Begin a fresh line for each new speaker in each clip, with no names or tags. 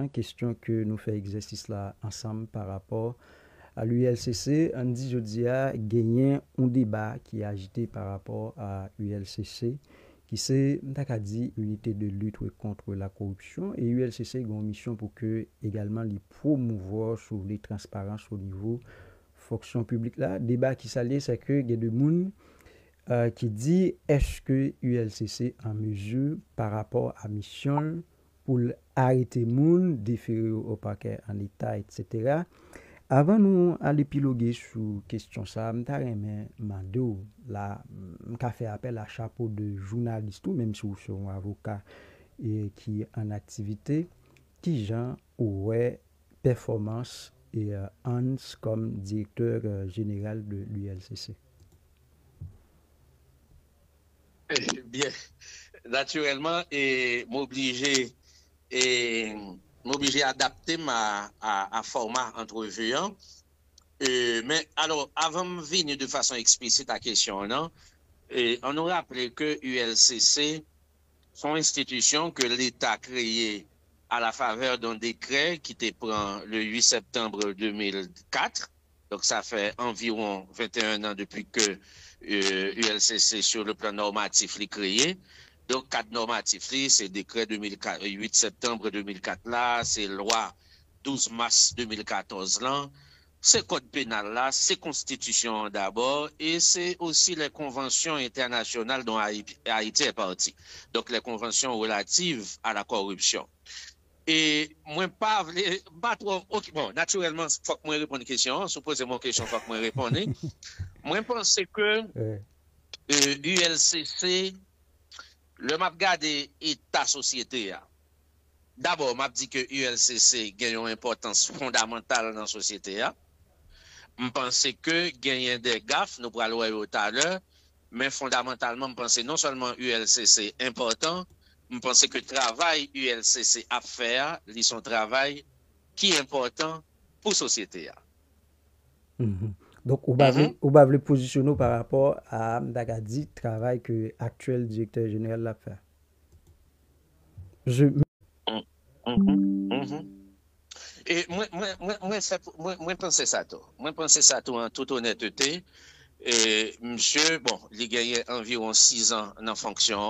hein, question que nous fait exercice là ensemble par rapport à l'ULCC. On dit, je dis, a gagné un débat qui est agité par rapport à l'ULCC, qui c'est, dit, unité de lutte contre la corruption. Et l'ULCC a une mission pour que, également, les promouvoir sur les transparences au niveau fonction publique là. Débat qui s'allie, c'est que il y a des gens qui dit est-ce que l'ULCC en mesure par rapport à mission pour arrêter moun, déférer au parquet en état, etc. Avant nous à l'épiloguer sur question ça, m'ta remen mando là, m'ka fait appel à chapeau de journaliste ou même si vous êtes un avocat qui est en activité, qui genre ouais performance et Hans comme directeur général de l'ULCC.
Bien, naturellement, et m'obliger à adapter à format entrevue. Mais alors, avant de venir de façon explicite à la question, non, on nous rappelle que l'ULCC sont institutions que l'État a créées à la faveur d'un décret qui était pris le 8 septembre 2004. Donc, ça fait environ 21 ans depuis que ULCC sur le plan normatif l'est créé. Donc, cadre normatif, c'est décret 2004, 8 septembre 2004 là, c'est loi 12 mars 2014 là, c'est code pénal là, c'est constitution d'abord, et c'est aussi les conventions internationales dont Haïti est partie. Donc, les conventions relatives à la corruption. Et moi, pas trop, okay, bon, naturellement, il faut que moi réponde à une question. Supposez mon question, il faut que moi réponde. Moi, je pense que ULCC, le map gade état société. D'abord, m'a dit que ULCC gagne une importance fondamentale dans la société. Je pense que gagne des gaffes, nous pourrons le voir tout à l'heure, mais fondamentalement, je pense non seulement ULCC important, je pense que le travail ULCC à faire, c'est son travail qui est important pour la société.
Donc, on va le positionner par rapport à Mdagadi, travail que l'actuel directeur général l'a fait.
Et moi, pense ça tout. Moi, pense ça tout en toute honnêteté. Et monsieur, bon, il gagne environ 6 ans en fonction.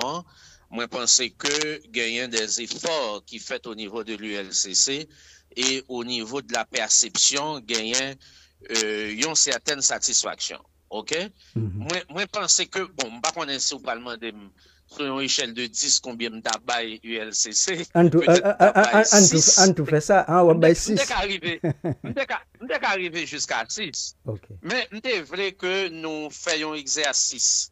Moi, pense que gagne des efforts qui fait au niveau de l'ULCC et au niveau de la perception, gagne une certaine satisfaction. OK? Moi, pense que, bon, je ne sais pas si vous parlez sur une échelle de 10, combien de tabac ULCC.
En tout fait ça, hein, on va 6.
On est arrivé jusqu'à 6.
Okay.
Mais je voulais que nous fassions un exercice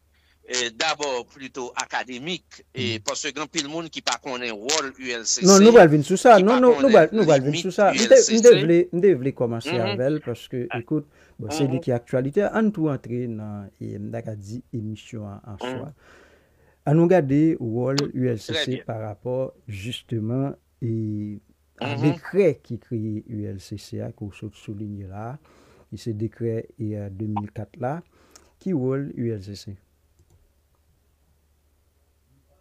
d'abord plutôt académique, et parce que grand pile monde qui pas connaît rôle ULCC.
Non, nous allons venir sur ça. Non, nous allons venir sur ça. Je devais commencer avec elle parce que, écoute, bon, c'est qui est actualité. En tout entrer dans l'émission en soi. À nous garder le rôle ULCC par rapport justement à décret qui crée ULCC, qu'on souligne là, et ce décret est 2004 là, qui rôle ULCC.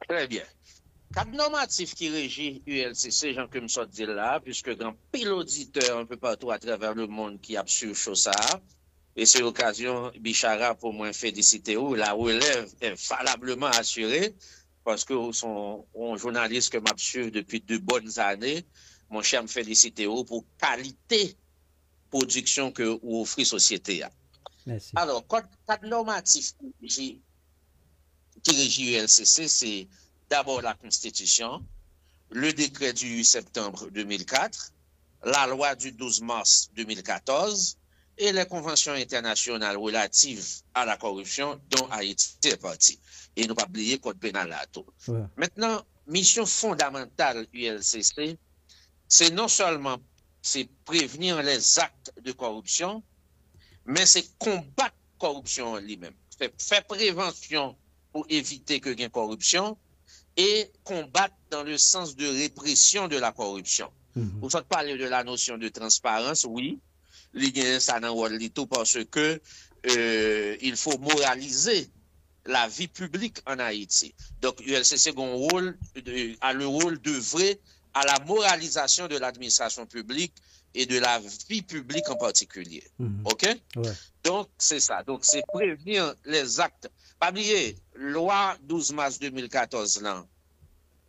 Très bien. Cadre normatif qui régit ULCC, Jean que me soit dit là, puisque grand pile auditeur un peu partout à travers le monde qui a sur ça. Et c'est l'occasion, Bichara, pour moi féliciter ou la relève est valablement assurée, parce que sont un journaliste que m'a suivi depuis 2 bonnes années. Mon cher me féliciter pour qualité production que vous offrez société.
Merci.
Alors, cadre normatif qui régit ULCC, c'est d'abord la Constitution, le décret du 8 septembre 2004, la loi du 12 mars 2014, et les conventions internationales relatives à la corruption dont Haïti est partie. Et nous pas oublier le code pénal là tout.
Ouais.
Maintenant, mission fondamentale ULCC, c'est non seulement c'est prévenir les actes de corruption, mais c'est combattre la corruption lui-même. Faire prévention pour éviter que y ait corruption et combattre dans le sens de répression de la corruption. Vous parlez de la notion de transparence, oui. Ça tout parce que il faut moraliser la vie publique en Haïti. Donc, ULCC a le rôle d'œuvrer à la moralisation de l'administration publique et de la vie publique en particulier. OK?
Ouais.
Donc, c'est ça. Donc, c'est prévenir les actes. Pas oublier, loi 12 mars 2014, là,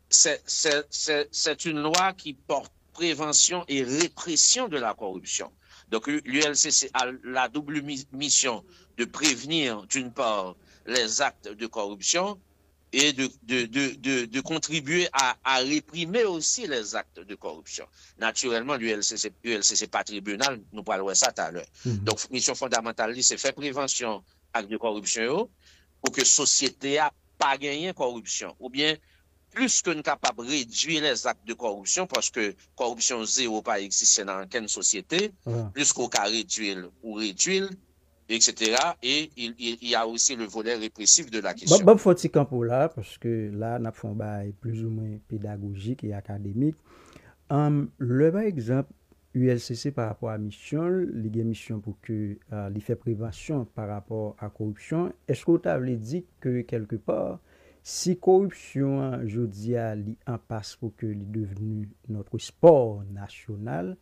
c'est une loi qui porte prévention et répression de la corruption. Donc, l'ULCC a la double mission de prévenir, d'une part, les actes de corruption et de contribuer à réprimer aussi les actes de corruption. Naturellement, l'ULCC pas tribunal, nous parlerons ça tout à l'heure. Donc, mission fondamentale, c'est faire prévention actes de corruption pour que la société n'a pas gagné corruption. Ou bien, plus que nous sommes capables de réduire les actes de corruption, parce que corruption zéro pas existé dans aucune société, plus qu'on peut réduire ou réduire, etc. Et il y a aussi le volet répressif de la question.
Bon, faut-il campo là, parce que là, nous avons un plus ou moins pédagogique et académique. Le par exemple, ULCC par rapport à mission, les mission pour que les fait prévention par rapport à corruption, est-ce que vous avez dit que quelque part, si corruption, je dis, en passe pour que il devenu notre sport national,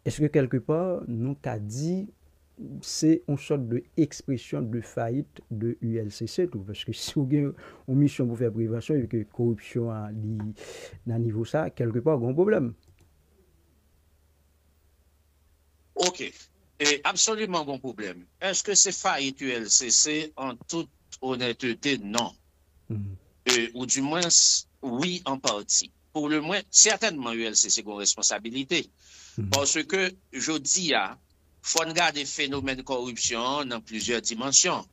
est-ce que quelque part, nous avons dit c'est une sorte d'expression de faillite de ULCC tout parce que si vous avez une mission pour faire prévention et que corruption à niveau ça quelque part un problème.
OK. Et absolument bon problème. Est-ce que c'est faillite ULCC? En toute honnêteté, non. Ou du moins, oui, en partie. Pour le moins, certainement ULCC a une responsabilité. Parce que, je dis, faut regarder le phénomène de corruption dans plusieurs dimensions.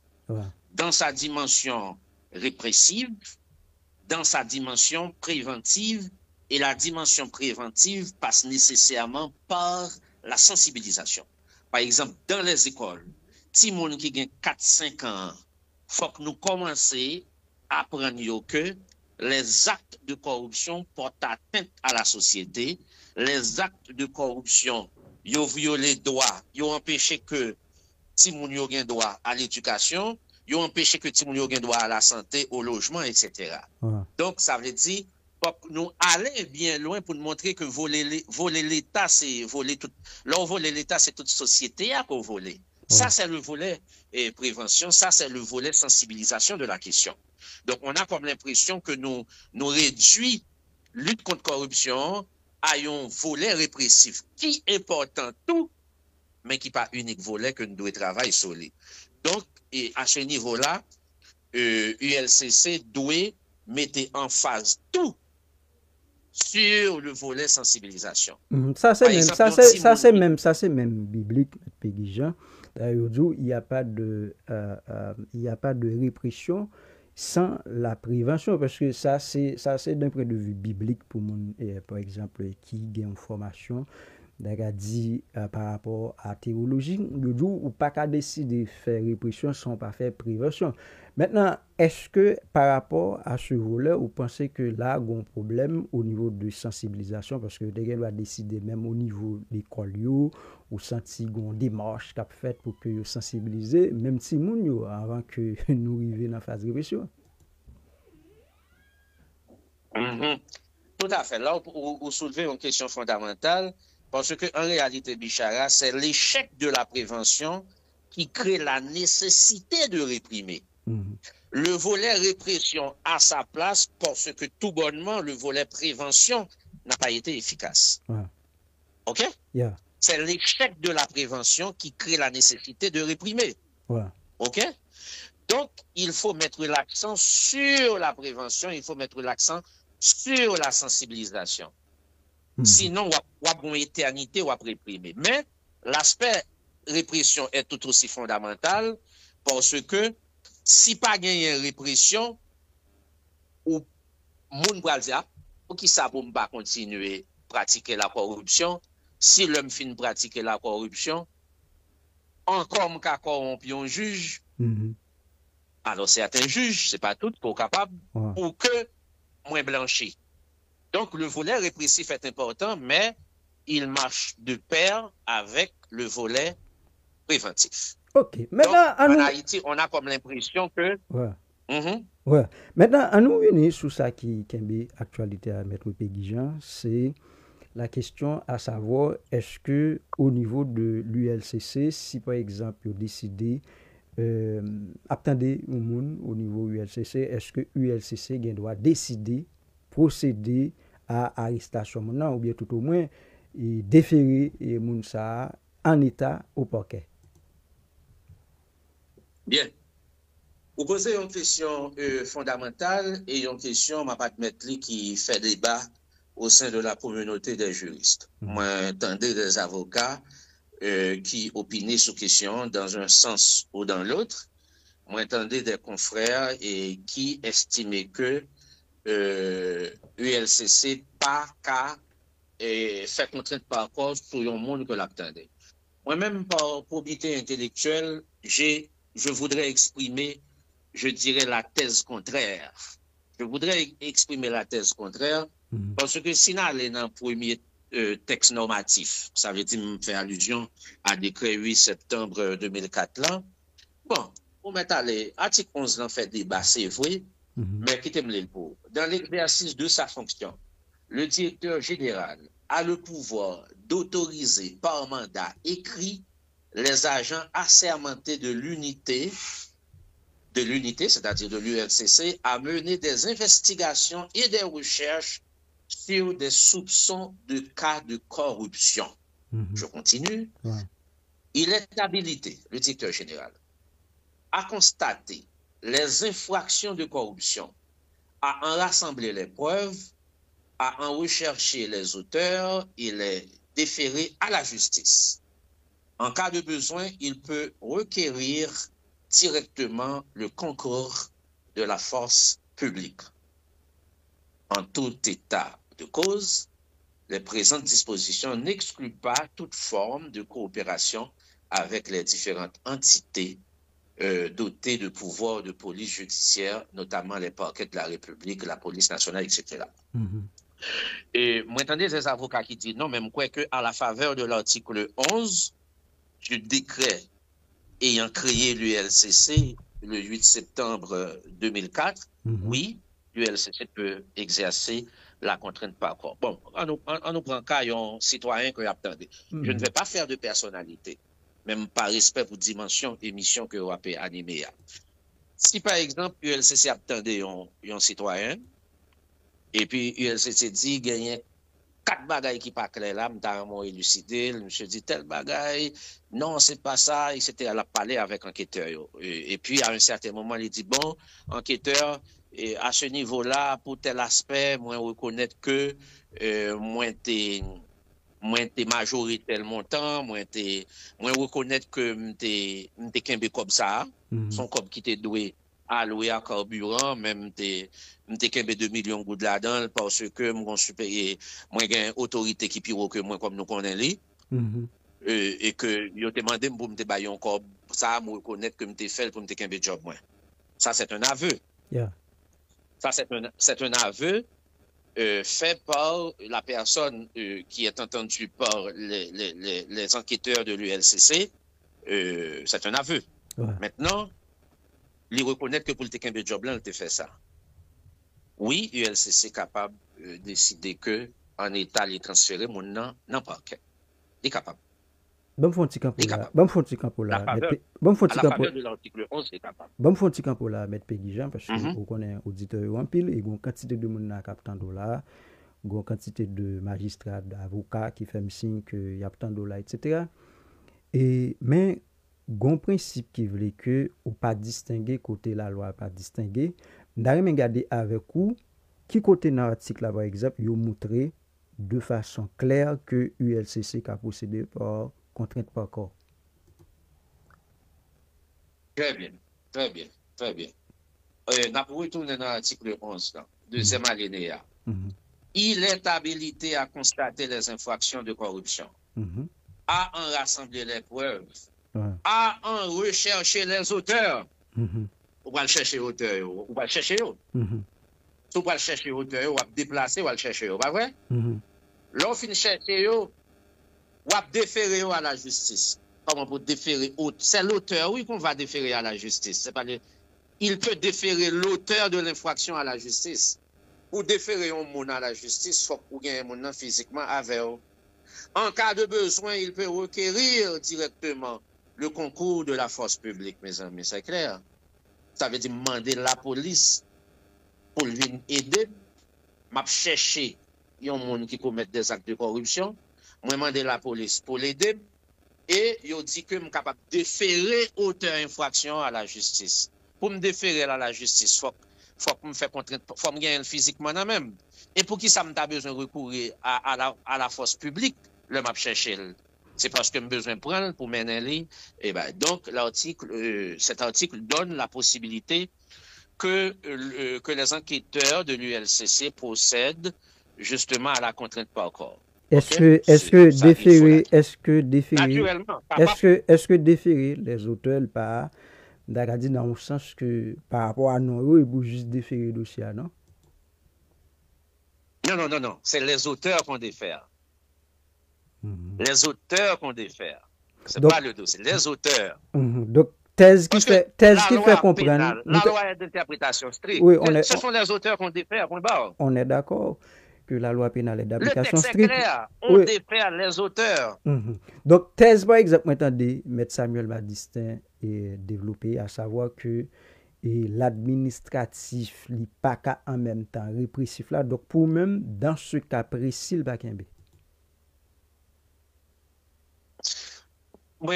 Dans sa dimension répressive, dans sa dimension préventive, et la dimension préventive passe nécessairement par la sensibilisation. Par exemple, dans les écoles, si moun qui gagne 4-5 ans, faut que nous commencions à apprendre que les actes de corruption portent atteinte à la société, les actes de corruption yo violé droit, yo empêché que ti moun yo gen droit à l'éducation, yo empêché que ti moun yo gen droit à la santé, au logement, etc. Donc, ça veut dire, nous aller bien loin pour nous montrer que voler l'État, c'est voler tout. Là, voler l'État, c'est toute société à qu'on voler. Ça, c'est le volet prévention, ça, c'est le volet sensibilisation de la question. Donc, on a comme l'impression que nous réduit lutte contre corruption à un volet répressif qui est important tout, mais qui n'est pas unique volet que nous devons travailler sur lui. Donc, et à ce niveau-là, ULCC doit mettre en phase tout sur le volet sensibilisation.
Ça c'est même biblique, Péguijan. D'ailleurs, il n'y a pas de répression sans la prévention, parce que ça c'est d'un point de vue biblique pour mon, par exemple, qui gagne une formation, dit par rapport à la théologie, le jour où pas qu'à décider de faire répression sans pas faire prévention. Maintenant, est-ce que par rapport à ce volet, vous pensez que là, il y a un problème au niveau de sensibilisation, parce que les gens doivent décider même au niveau de l'école, ou sentir une démarche qu'a faite pour que vous sensibilisez, même si nous, avant que nous arrivions dans la phase de répression?
Tout à fait. Là, vous soulevez une question fondamentale, parce que en réalité, Bichara, c'est l'échec de la prévention qui crée la nécessité de réprimer. Le volet répression a sa place parce que tout bonnement, le volet prévention n'a pas été efficace. OK? C'est l'échec de la prévention qui crée la nécessité de réprimer. OK? Donc, il faut mettre l'accent sur la prévention, il faut mettre l'accent sur la sensibilisation. Sinon, on a une éternité, on va réprimer. Mais l'aspect répression est tout aussi fondamental parce que si pas gagner répression, ou moun pral dire, ou qui ça pour pas continuer pratiquer la corruption, si l'homme fin pratiquer la corruption, encore m'ka corrompu un juge, alors certains juges, c'est pas tout pour capable, ou que moins blanchi. Donc le volet répressif est important, mais il marche de pair avec le volet préventif.
OK. Maintenant,
en Haïti, on a comme l'impression que...
Maintenant, à nous venir sur ça qui est actualité à Maître Péguijan, c'est la question à savoir, est-ce que au niveau de l'ULCC, si par exemple, ils décidé attendez au monde au niveau ULCC, est-ce que ULCC doit décider, procéder à arrestation maintenant, ou bien tout au moins déférer et Mounsa en état au parquet?
Bien. Vous posez une question fondamentale et une question, ma mettre qui fait débat au sein de la communauté des juristes. Moi, entendez des avocats qui opinent sur question dans un sens ou dans l'autre. Moi, entendez des confrères et qui estiment que ULCC pas qu'à faire contrainte par cause sur un monde que l'attendait. Moi-même, par probité intellectuelle, je voudrais exprimer, je dirais, la thèse contraire. Je voudrais exprimer la thèse contraire parce que si nous allons dans le premier texte normatif, ça veut dire me faire allusion à décret 8 septembre 2004 là, bon, pour mettre aller, article 11 en fait débat, c'est vrai, mais quittez-moi le pour. Dans l'exercice de sa fonction, le directeur général a le pouvoir d'autoriser par mandat écrit les agents assermentés de l'unité, c'est-à-dire de l'ULCC, à mener des investigations et des recherches sur des soupçons de cas de corruption. Je continue. Il est habilité, le directeur général, à constater les infractions de corruption, à en rassembler les preuves, à en rechercher les auteurs et les déférer à la justice. En cas de besoin, il peut requérir directement le concours de la force publique. En tout état de cause, les présentes dispositions n'excluent pas toute forme de coopération avec les différentes entités dotées de pouvoirs de police judiciaire, notamment les parquets de la République, la police nationale, etc. Et moi, entendez des avocats qui disent non, même quoi que à la faveur de l'article 11 du décret ayant créé l'ULCC le 8 septembre 2004, oui, l'ULCC peut exercer la contrainte par corps. Bon, on nous prend cas un citoyen que attendez. Je ne vais pas faire de personnalité, même par respect pour dimension émission que vous avez animée. Si par exemple l'ULCC attendait un citoyen, et puis ULCC dit gagner 4 bagailles qui pas clair là, m'ta élucidé, monsieur dit tel bagaille, non, c'est pas ça, etc. Elle a parlé avec enquêteur. Et puis à un certain moment, il dit bon, enquêteur, et à ce niveau-là, pour tel aspect, moi reconnaître que moi t'es majoritaire montant, moi reconnaître que m'te kembe comme ça, son comme qui t'est doué alloué à carburant, même m'te kembe 2 millions de gouttes là-dedans parce que moi j'ai une autorité qui pire que moi comme nous connaissons et que yo demandé pour me bailler encore ça me reconnaître que m'te fait pour me kembe job moi. Ça c'est un aveu. Ça c'est un aveu fait par la personne qui est entendue par les enquêteurs de l'ULCC. C'est un aveu. Maintenant, il reconnaît que pour le Tekembe job là, il fait ça. Oui, l'ULCC est capable de décider que en état il transférer mon nom dans le parquet. Il est capable.
Bon font petit campo là. Bon font petit campo là.
Bon font petit campo de l'article 11 c'est capable.
Bon font petit campo là mettre Peggy Jean parce que on connaît auditeur en pile et une quantité de monde na captant dollar, une quantité de magistrats, d'avocats qui fait signe que y a tant de dollars etc. Et mais gon principe qui veut que ou pas distinguer côté la loi pas distinguer. D'ailleurs regarder avec vous qui côté dans l'article là par exemple, yo montrer de façon claire que ULCC a procédé par contrainte par corps.
Très bien, très bien, très bien. On a retourné dans l'article 11, là, deuxième alinéa. Il est habilité à constater les infractions de corruption, à en rassembler les preuves, à en rechercher les auteurs. On va le chercher auteur, on va le chercher. Si on va le chercher auteur, on va déplacer, on va le chercher, pas vrai? L'on finit chercher, on va déférer à la justice. Comment pour déférer? C'est l'auteur, oui, qu'on va déférer à la justice. C'est pas il peut déférer l'auteur de l'infraction à la justice. pour déférer un monde à la justice, il faut qu'on ait un monde physiquement avec eux. En cas de besoin, il peut requérir directement le concours de la force publique, mes amis, c'est clair. Ça veut dire demander la police pour venir aider, m'a chercher un monde qui commet des actes de corruption, moi demander la police pour l'aider et il dit que je suis capable de déférer auteur infraction à la justice. Pour me déférer à la justice, faut que me faire contrainte, faut me gagner physiquement même. Et pour qui ça m'a besoin de recourir à la force publique, le m'a chercher. C'est parce que j'ai besoin de prendre pour mener. Et ben donc cet article donne la possibilité que les enquêteurs de l'ULCC procèdent justement à la contrainte par corps.
Est-ce que déférer les auteurs par dit dans le sens que par rapport à nous, ils vont juste déférer le dossier, non?
Non. C'est les auteurs qu'on défère. Les auteurs qu'on défère. C'est pas le dossier, les auteurs.
Donc, thèse qui fait comprendre.
La loi est d'interprétation stricte.
Oui,
ce sont les auteurs qu'on défère, point barre.
On est d'accord que la loi pénale est d'application stricte.
Le texte est clair, on défère les auteurs.
Donc, thèse, par exemple, attendez, M. Samuel Badistin est développé, à savoir que l'administratif n'est pas en même temps répressif là. Donc, pour même, dans ce cas précis, le Bakembe.
Oui,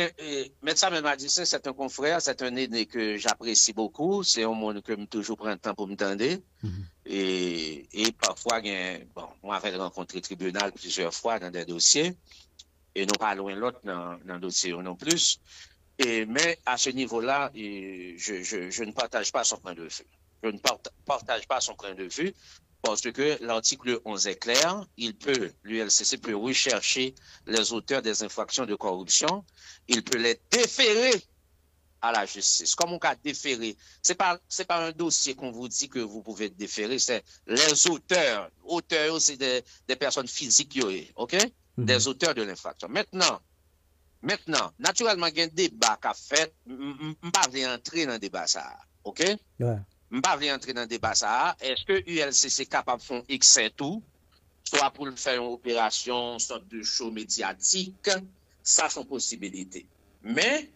M. Samuel Badistin, c'est un confrère, c'est un aîné que j'apprécie beaucoup. C'est un monde que je toujours prends le temps pour me tendre. Et parfois, moi, j'ai rencontré le tribunal plusieurs fois dans des dossiers. Et non pas loin l'autre dans le dossier non plus. Mais à ce niveau-là, je ne partage pas son point de vue. Je ne partage pas son point de vue parce que l'article 11 est clair. L'ULCC peut rechercher les auteurs des infractions de corruption. Il peut les déférer à la justice. Comme on a déféré, c'est pas un dossier qu'on vous dit que vous pouvez déférer, c'est les auteurs. Auteurs, c'est des personnes physiques, ok? Des auteurs de l'infraction. Maintenant, naturellement, il y a un débat qu'a fait, je ne pas entrer dans le débat ça, ok?
Ouais.
Je ne pas entrer dans le débat ça. Est-ce que ULCC est capable de faire excès tout, soit pour faire une opération, une sorte de show médiatique, ça c'est une possibilité. Mais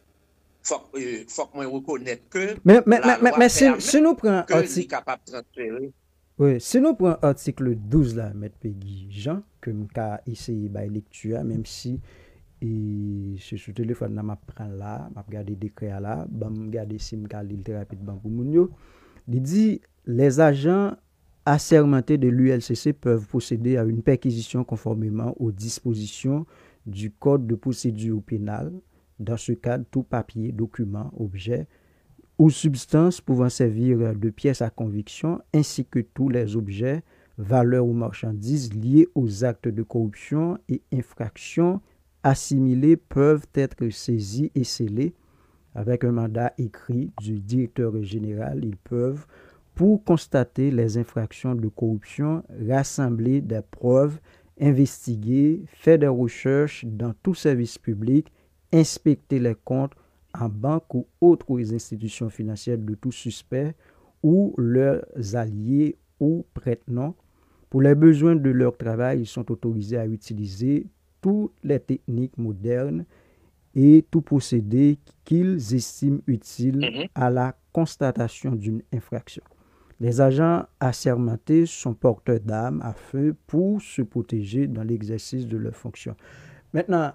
faut que moi reconnaître que
mais si nous prenons
article capable de transférer.
Oui, si nous prenons article 12 là, M. Peggy Jean, que m'ka essayé by lecture, même si c'est sur téléphone là, m'a prend là, m'a regarder décret là, m'a regarder si m'ka lire très rapidement pour moun yo. Il dit les agents assermentés de l'ULCC peuvent procéder à une perquisition conformément aux dispositions du Code de procédure pénale. Dans ce cadre, tout papier, document, objet ou substance pouvant servir de pièce à conviction, ainsi que tous les objets, valeurs ou marchandises liées aux actes de corruption et infractions assimilés peuvent être saisis et scellés. Avec un mandat écrit du directeur général, ils peuvent, pour constater les infractions de corruption, rassembler des preuves, investiguer, faire des recherches dans tout service public, inspecter les comptes en banque ou autres institutions financières de tout suspect ou leurs alliés ou prête-noms. Pour les besoins de leur travail, ils sont autorisés à utiliser toutes les techniques modernes et tout procédé qu'ils estiment utile à la constatation d'une infraction. Les agents assermentés sont porteurs d'armes à feu pour se protéger dans l'exercice de leurs fonctions. Maintenant,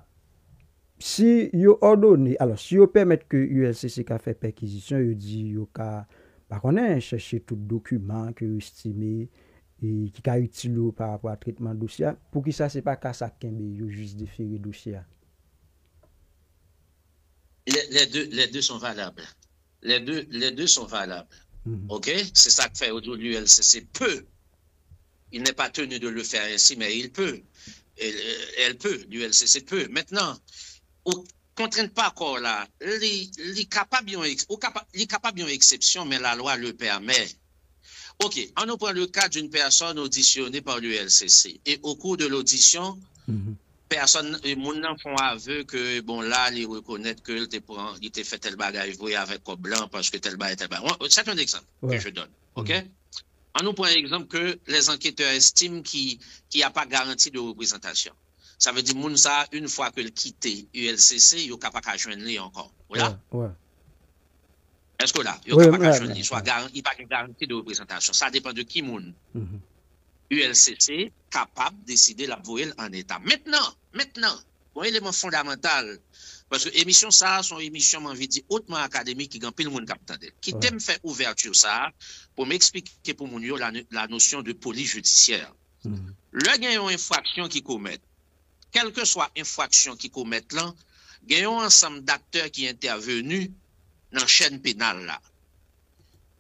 si yo ordonné, alors si yo permettre que ULCC a fait perquisition, yo dit yo ka pas connaît chercher tout document que yo estimé et qui ka utile par rapport à traitement dossier, pour qui ça c'est pas ka ça kembe yo juste déférer dossier.
Les deux sont valables. Les deux sont valables. OK? C'est ça que fait aujourd'hui l'ULCC peut. Il n'est pas tenu de le faire ainsi, mais il peut. Elle peut, l'ULCC peut. Maintenant, on ne contraint pas encore là. Il est capable d'une exception, mais la loi le permet. OK, on nous prend le cas d'une personne auditionnée par l'ULCC. Et au cours de l'audition, personne, mon enfant aveu que, bon, là, il reconnaît que il était fait tel bagage avec quoi blanc parce que tel bagage, tel bagage. C'est un exemple que je donne. OK? On nous prend l'exemple que les enquêteurs estiment qu'il n'y a pas garantie de représentation. Ça veut dire que ça, une fois que le quitte ULCC, il n'est pas capable de joindre encore. Voilà?
Ouais.
Est-ce que là, il n'est pas capable de joindre, il n'y a pas de garantie de représentation. Ça dépend de qui moun. ULCC capable de décider la voie en état. Maintenant, un élément fondamental, parce que émission ça, son émission, m'envie dit hautement académique qui gagne pile monde captant. Qui t'aime faire ouverture ça, pour m'expliquer pour mon yo la notion de police judiciaire. Le gagnant infraction qui commettent, quelle que soit infraction qui commettent là, gagnant ensemble d'acteurs qui intervenus dans la chaîne pénale là.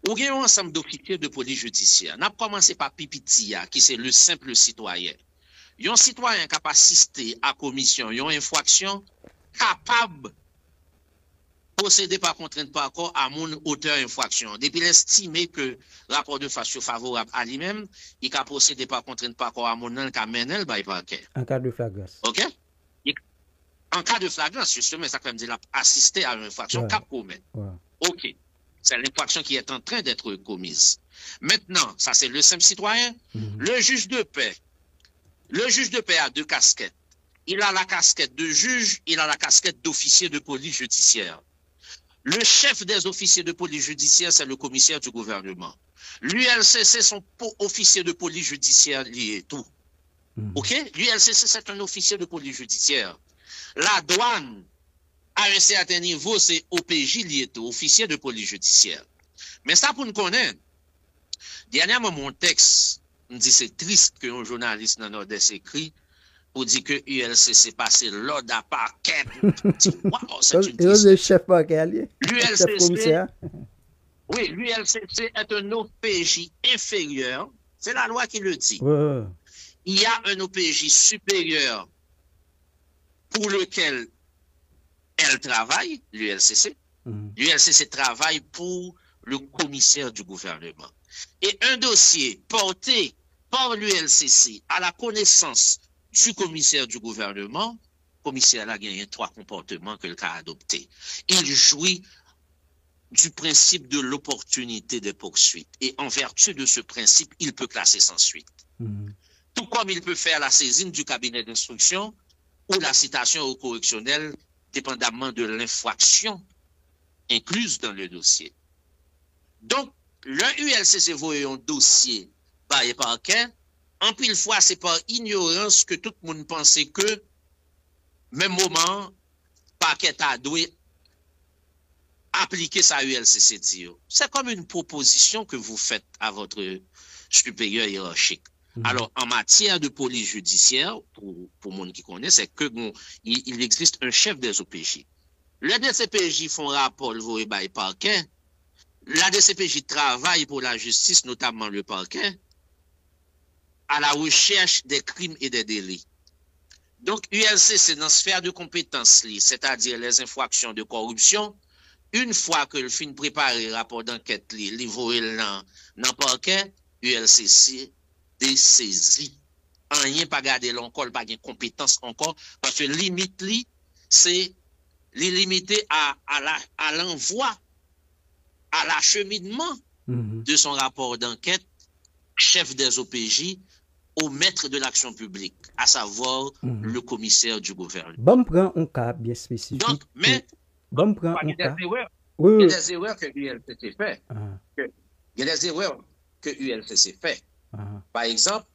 Ou gagnant ensemble d'officiers de police judiciaire. N'a commencé par Pipitia, qui c'est le simple citoyen. Un citoyen qui a assisté à commission, une infraction capable de procéder par contrainte par accord à mon auteur infraction. Depuis l'estimé que rapport de façon favorable à lui-même, il a procédé par contrainte par accord à mon nom qui a mené le bail parquet.
En cas de flagrance.
OK? En cas de flagrance, justement, ça veut dire assister à une infraction qu'a commis. OK. C'est l'infraction qui est en train d'être commise. Maintenant, ça c'est le simple citoyen. Le juge de paix. Le juge de paix a deux casquettes. Il a la casquette de juge, il a la casquette d'officier de police judiciaire. Le chef des officiers de police judiciaire, c'est le commissaire du gouvernement. L'ULCC, son officier de police judiciaire lié tout. OK? L'ULCC, c'est un officier de police judiciaire. La douane, à un certain niveau, c'est OPJ lié tout, officier de police judiciaire. Mais ça, pour nous connaître, dernièrement, mon texte, me dit c'est triste qu'un journaliste dans Nord-Est écrit pour dire que ULCC passé l'ordre à parquet. Wow, c'est une
le chef parquet.
Oui, l'ULCC est un OPJ inférieur. C'est la loi qui le dit. Il y a un OPJ supérieur pour lequel elle travaille, l'ULCC. L'ULCC travaille pour le commissaire du gouvernement. Et un dossier porté par l'ULCC à la connaissance du commissaire du gouvernement, le commissaire a gagné 3 comportements que le cas a adoptés. Il jouit du principe de l'opportunité des poursuites. Et en vertu de ce principe, il peut classer sans suite. Tout comme il peut faire la saisine du cabinet d'instruction ou la citation au correctionnel, dépendamment de l'infraction incluse dans le dossier. Donc, le ULCC voit un dossier par parquet, en pile fois, c'est par ignorance que tout le monde pensait que, même moment, parquet a dû appliquer sa ULCC. C'est comme une proposition que vous faites à votre supérieur hiérarchique. Alors, en matière de police judiciaire, pour monde qui connaît, c'est que bon, il existe un chef des OPJ. Le DCPJ font rapport le bail parquet. La DCPJ travaille pour la justice, notamment le parquet, à la recherche des crimes et des délits. Donc, ULCC, c'est dans la sphère de compétences, c'est-à-dire les infractions de corruption. Une fois que le fin préparé rapport d'enquête, livré dans le parquet, ULCC dessaisi. Rien pas garder l'encore, pas de compétence encore, parce que limite, c'est limité à l'envoi, à l'acheminement de son rapport d'enquête, chef des OPJ, au maître de l'action publique, à savoir le commissaire du gouvernement.
Bon, prend un cas bien spécifique.
Donc, mais,
bon, prend un cas.
Il y a des erreurs que l'ULCC fait. Il y a des erreurs que l'ULCC fait. Par exemple,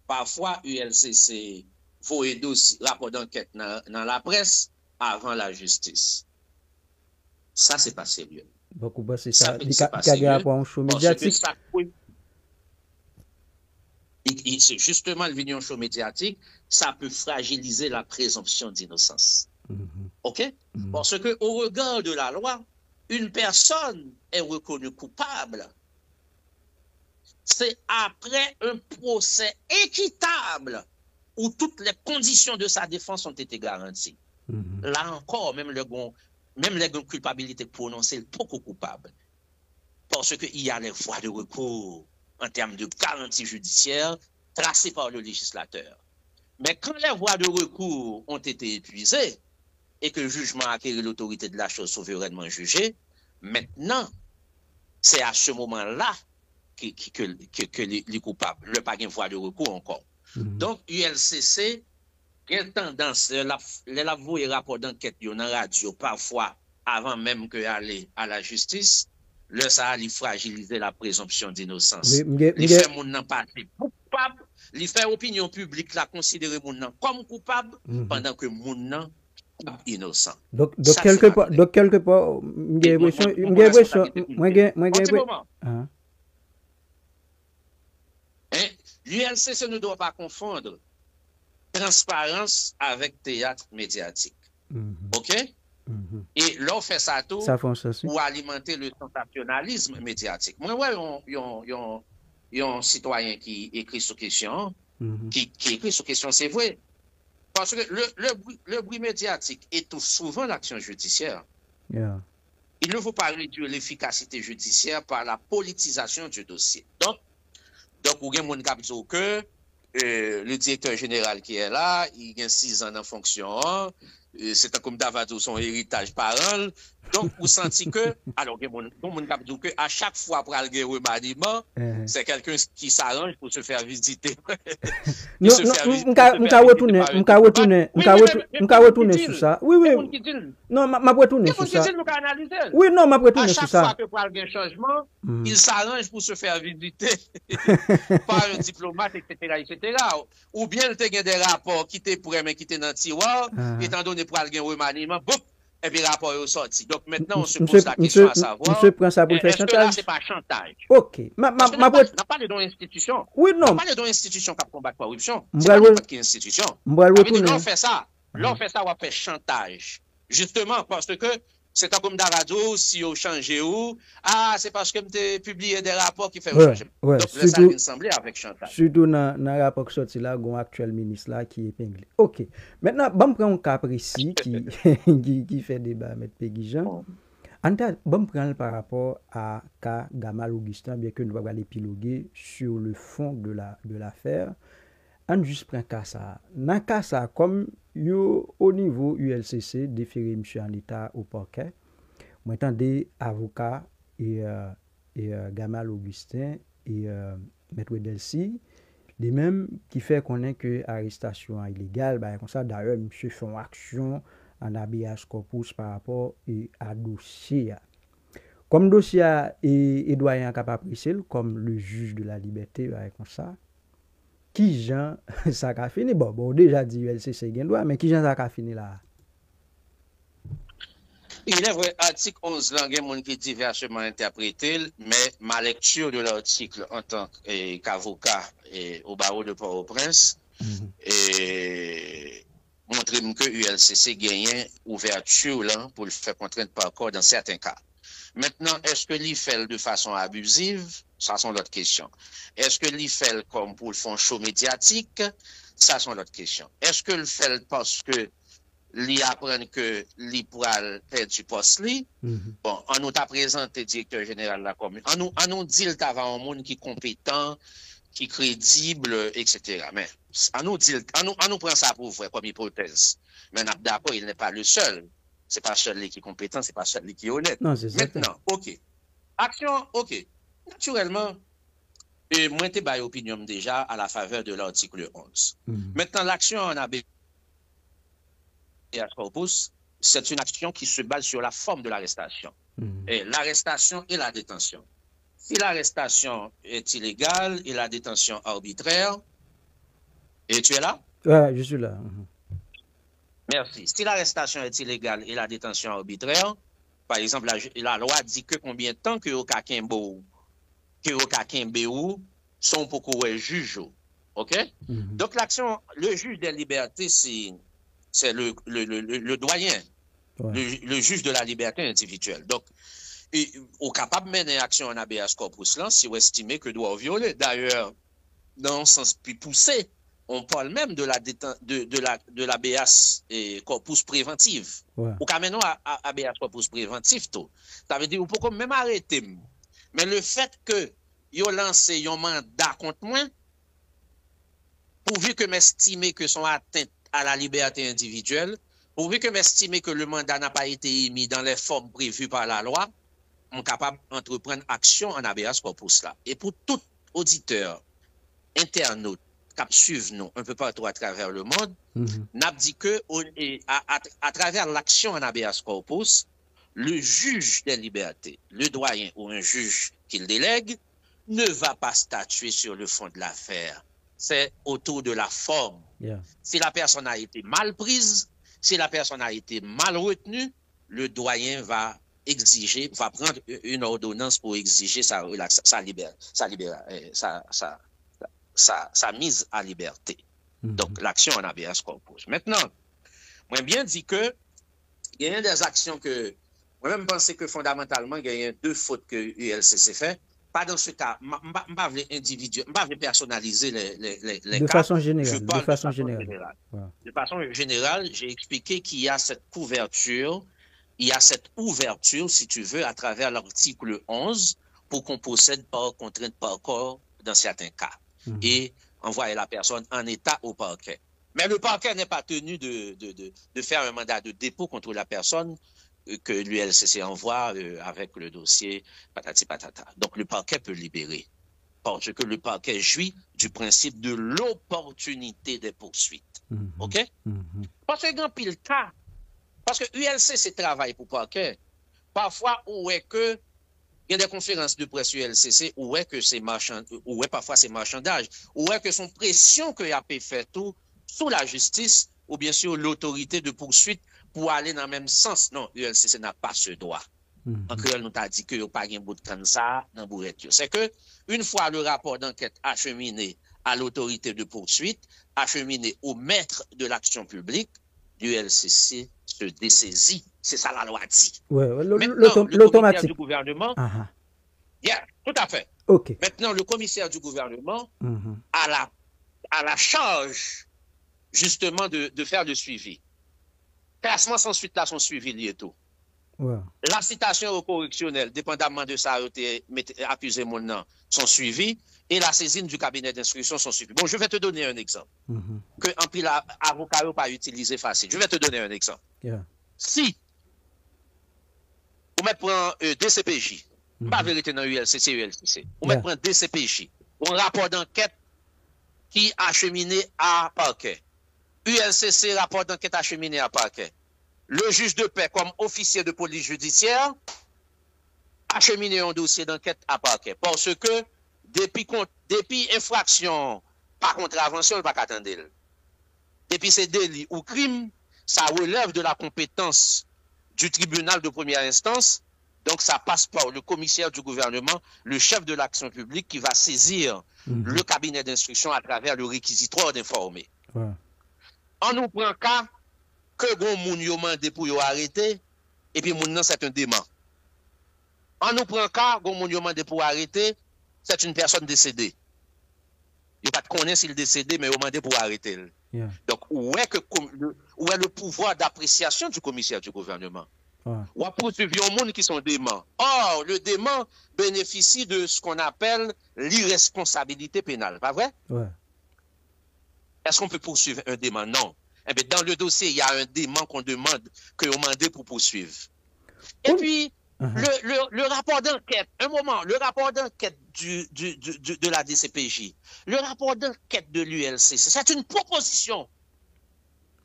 parfois, ULCC faut aider aussi rapport d'enquête dans la presse avant la justice. Ça, c'est pas sérieux.
Beaucoup, c'est ça. Il y a un show médiatique.
C'est justement le vignon show médiatique, ça peut fragiliser la présomption d'innocence. OK? Parce que au regard de la loi, une personne est reconnue coupable. C'est après un procès équitable où toutes les conditions de sa défense ont été garanties. Là encore, même les culpabilités prononcées, beaucoup coupables. Parce qu'il y a les voies de recours en termes de garantie judiciaire tracées par le législateur. Mais quand les voies de recours ont été épuisées et que le jugement a acquis l'autorité de la chose souverainement jugée, maintenant, c'est à ce moment-là que les coupables. Le pas de voie de recours encore. Donc, ULCC, il y a une tendance, la voie rapport d'enquête dans la radio, parfois, avant même que aller à la justice, le ça a fragiliser la présomption d'innocence. Il fait mon nan passer coupable, il fait opinion publique la considérer mon nan comme coupable, pendant que mon nan innocent.
Donc quelque part,
l'ULCC ne doit pas confondre transparence avec théâtre médiatique. OK? Et là, on fait ça tout pour alimenter le sensationnalisme médiatique. Moi, ouais, il y a un citoyen qui écrit sur question, qui écrit sur question, c'est vrai. Parce que le bruit médiatique étouffe souvent l'action judiciaire.
Yeah.
Il ne faut pas réduire l'efficacité judiciaire par la politisation du dossier. Donc, vous avez mon cap que le directeur général qui est là, il a 6 ans en fonction, c'est comme Davado son héritage parent. Donc, vous sentez que, alors, mon cap que à chaque fois pour aller au remaniement, c'est quelqu'un qui s'arrange pour se faire visiter.
Non, retourner sur ça. Oui. Non, m'a retourner sur ça. Oui, non, m'a retourner sur ça.
À chaque fois que pour un changement, il s'arrange pour se faire visiter par un diplomate, etc. Ou bien il y a des rapports qui étaient pour mais qui étaient dans le tiroir, étant donné pour un remaniement, et puis rapport est sorti. Donc maintenant, on se pose la question à savoir, est-ce que là, c'est pas chantage?
Ok.
On n'a pas de institution.
Oui, non.
On n'a pas de institution qui combat la corruption. C'est
pas
une institution.
Là,
on fait ça. Là, on fait ça, on va faire chantage. Justement, parce que c'est comme dans la radio, si on change où, c'est parce que tu publié des rapports qui font changer. Donc, ça vient sembler avec chantage.
Surtout dans le rapport qui sorti là, il y a un actuel ministre là qui est épinglé. Ok. Maintenant, bon, prendre un cas précis qui fait débat avec Peggy Jean. Bon, prendre par rapport à cas Gamal Augustin, bien que nous allons épiloguer sur le fond de l'affaire. On juste prend cas ça. Dans cas ça, comme au niveau ULCC, déféré M. en l'état au parquet, moi des avocats et Gamal Augustin et Maître Delcy, les mêmes qui fait connaître que l'arrestation est illégale, comme ça d'ailleurs M. fait une action en habeas corpus par rapport à dossier. Comme dossier est doyen capable comme le juge de la liberté, comme ça. Qui Jean ça a fini? Bon, déjà dit ULCC gen droit, mais qui Jean ça a fini là?
Il est vrai, article 11, là, il y a des gens qui diversement interprété, mais ma lecture de l'article en tant qu'avocat au barreau de Port-au-Prince, montre que ULCC gagne ouverture là, pour le faire contraindre par corps dans certains cas. Maintenant, est-ce que l'il fait de façon abusive? Ça, c'est l'autre question. Est-ce que l'il fait comme pour le fond show médiatique? Ça, c'est l'autre question. Est-ce que le fait parce que l'il apprend que l'il pourra perdre du poste li? Bon, on nous t'a présenté directeur général de la commune. On nous dit qu'il y a un monde qui est compétent, qui est crédible, etc. Mais on nous prend ça pour vrai comme hypothèse. Mais d'accord, il n'est pas le seul. C'est pas celui qui est compétent, c'est pas celui qui est honnête.
Non, c'est
maintenant, ok. Action, ok. Naturellement, moi, j'ai ma opinion déjà à la faveur de l'article 11. Maintenant, l'action en habeas corpus, c'est une action qui se base sur la forme de l'arrestation. Et l'arrestation et la détention. Si l'arrestation est illégale et la détention arbitraire, et tu es là?
Ouais, je suis là.
Merci. Si l'arrestation est illégale et la détention arbitraire, par exemple, la loi dit que combien de temps que au Kakimbo sont pour qu'on juge. OK? Donc, l'action, le juge des libertés, c'est le doyen, le juge de la liberté individuelle. Donc, au capable de mener action en habeas corpus là, si vous estimez que doit violer. D'ailleurs, dans un sens plus poussé, on parle même de l'habeas corpus préventive. Ou quand maintenant habeas corpus préventif tout. Ça veut dire ou pourquoi même arrêter. Mais le fait que yo lancé un mandat contre moi, pourvu que m'estimer que sont atteintes à la liberté individuelle, pourvu que m'estimer que le mandat n'a pas été émis dans les formes prévues par la loi, capable d'entreprendre action en habeas corpus là. Et pour tout auditeur, internaute, qui suivent nous un peu partout à travers le monde, n'a dit que à travers l'action en habeas corpus, le juge des libertés, le doyen ou un juge qu'il délègue, ne va pas statuer sur le fond de l'affaire. C'est autour de la forme.
Yeah.
Si la personne a été mal prise, si la personne a été mal retenue, le doyen va prendre une ordonnance pour exiger sa mise à liberté. Donc, l'action en habeas corpus. Maintenant, moi bien dit que il y a des actions que moi-même pensais que fondamentalement, il y a deux fautes que ULCC fait. Pas dans ce cas, je ne vais pas personnaliser les
de
cas.
Façon générale,
Je parle
de façon générale.
Wow. De façon générale, j'ai expliqué qu'il y a cette couverture, si tu veux, à travers l'article 11 pour qu'on possède par contrainte par corps dans certains cas et envoyer la personne en état au parquet. Mais le parquet n'est pas tenu de faire un mandat de dépôt contre la personne que l'ULCC envoie avec le dossier patati patata. Donc le parquet peut libérer parce que le parquet jouit du principe de l'opportunité des poursuites. OK? Parce que dans pile cas, parce que ULCC travaille pour parquet, parfois où est que il y a des conférences de presse ULCC où est que c'est parfois c'est marchandage, où est que son pression que y a fait tout sous la justice ou bien sûr l'autorité de poursuite pour aller dans le même sens. Non, ULCC n'a pas ce droit. En créole, nous t'a dit que n'y a pas un bout de cancer dans bourreture. C'est que, une fois le rapport d'enquête acheminé à l'autorité de poursuite, acheminé au maître de l'action publique, l'ULCC se dessaisit. C'est ça la loi dit.
Ouais,
l'automatique du gouvernement. Yeah, tout à fait.
Okay.
Maintenant, le commissaire du gouvernement a la charge, justement, de faire le suivi. Classement sans suite là, son suivi lié tout.
Ouais. La
citation au correctionnel, dépendamment de ça, accusé mon nom, sont suivis, et la saisine du cabinet d'instruction sont suivis. Bon, je vais te donner un exemple. Que en pile avocat n'a pas utilisé facile. Je vais te donner un exemple.
Yeah.
Si on met prend DCPJ, pas vérité dans ULCC, on met prend DCPJ, un rapport d'enquête qui a acheminé à parquet. ULCC, rapport d'enquête acheminé à parquet. Le juge de paix, comme officier de police judiciaire, acheminé un dossier d'enquête à parquet. Parce que, depuis infraction par contravention, il ne va pas attendre. Depuis ces délits ou crimes, ça relève de la compétence du tribunal de première instance. Donc, ça passe par le commissaire du gouvernement, le chef de l'action publique qui va saisir le cabinet d'instruction à travers le réquisitoire d'informer. On nous prend cas que bon moun yo mande pour yo arrêter et puis moun nan c'est un dément. On nous prend cas gon moun yo mande pour arrêter, c'est une personne décédée. Il pas connaître s'il décédé mais yo mande pour arrêter.
Yeah.
Donc où est le pouvoir d'appréciation du commissaire du gouvernement? Ou à poursuivre un monde qui sont déments. Or, le dément bénéficie de ce qu'on appelle l'irresponsabilité pénale, pas vrai?
Ouais.
Est-ce qu'on peut poursuivre un dément? Non. Eh bien, dans le dossier, il y a un dément qu'on demande, que l'on demande pour poursuivre. Et puis, le rapport d'enquête, le rapport d'enquête de la DCPJ, le rapport d'enquête de l'ULCC, c'est une proposition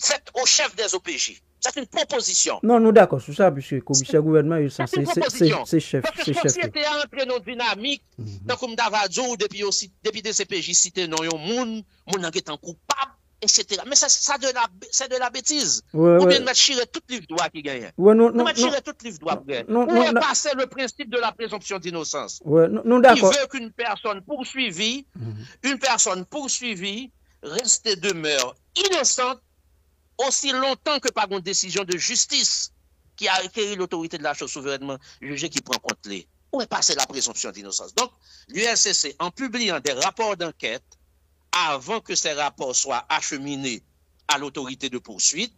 faite au chef des OPJ. C'est une proposition.
Non, nous d'accord sur ça, puisque le commissaire gouvernement est censé, c'est chef.
Parce que si c'était entré dans dynamique, tant comme Davadjo, depuis DCPJ, cité non yon moun qui est coupable, etc. Mais c'est de la bêtise. Ou bien mettre chirer tout livre droit qui gagne. Nous mettre chirer tout livre droit qui gagne. Où est passé le principe de la présomption d'innocence?
Nous d'accord.
Il veut qu'une personne poursuivie, reste et demeure innocente aussi longtemps que par une décision de justice qui a requis l'autorité de la chose souverainement jugée qui prend compte les. Où est passée la présomption d'innocence? Donc, l'ULCC, en publiant des rapports d'enquête, avant que ces rapports soient acheminés à l'autorité de poursuite,